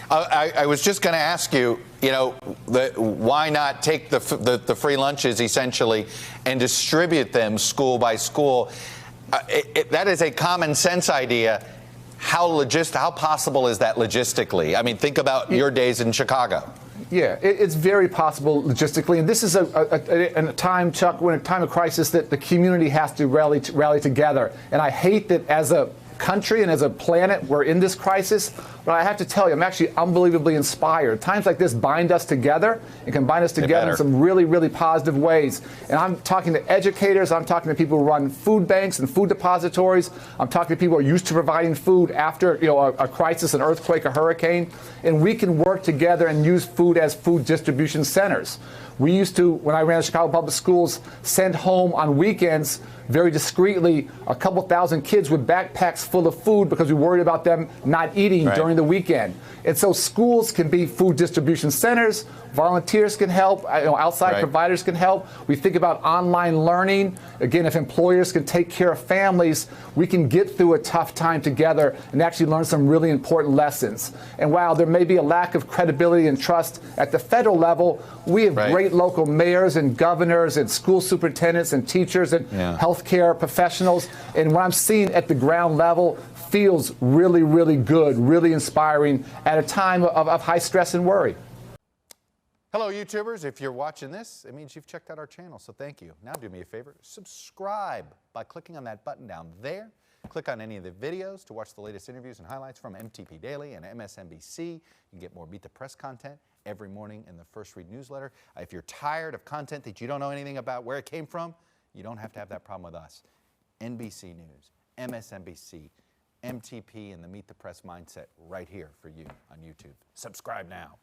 I was just going to ask you, why not take the free lunches essentially and distribute them school by school? That is a common sense idea. How possible is that logistically? I mean, think about your days in Chicago. Yeah, it's very possible logistically, and this is a time, Chuck, when a time of crisis that the community has to rally together. And I hate that as a country and as a planet we're in this crisis, but I have to tell you, I'm actually unbelievably inspired. Times like this bind us together and can bind us together in some really, really positive ways. And I'm talking to educators, I'm talking to people who run food banks and food depositories, I'm talking to people who are used to providing food after a crisis, an earthquake, a hurricane, and we can work together and use food as food distribution centers. We used to, when I ran the Chicago Public Schools, send home on weekends very discreetly a couple thousand kids with backpacks full of food because we worried about them not eating during the weekend. And so schools can be food distribution centers. Volunteers can help. Outside providers can help. We think about online learning. Again, if employers can take care of families, we can get through a tough time together and actually learn some really important lessons. And while there may be a lack of credibility and trust at the federal level, we have great local mayors and governors and school superintendents and teachers and healthcare professionals. And what I'm seeing at the ground level feels really, really good, really inspiring at a time of high stress and worry. Hello, YouTubers. If you're watching this, it means you've checked out our channel, so thank you. Now do me a favor, subscribe by clicking on that button down there. Click on any of the videos to watch the latest interviews and highlights from MTP Daily and MSNBC. You can get more Meet the Press content every morning in the First Read newsletter. If you're tired of content that you don't know anything about where it came from, you don't have to have that problem with us. NBC News, MSNBC, MTP, and the Meet the Press mindset right here for you on YouTube. Subscribe now.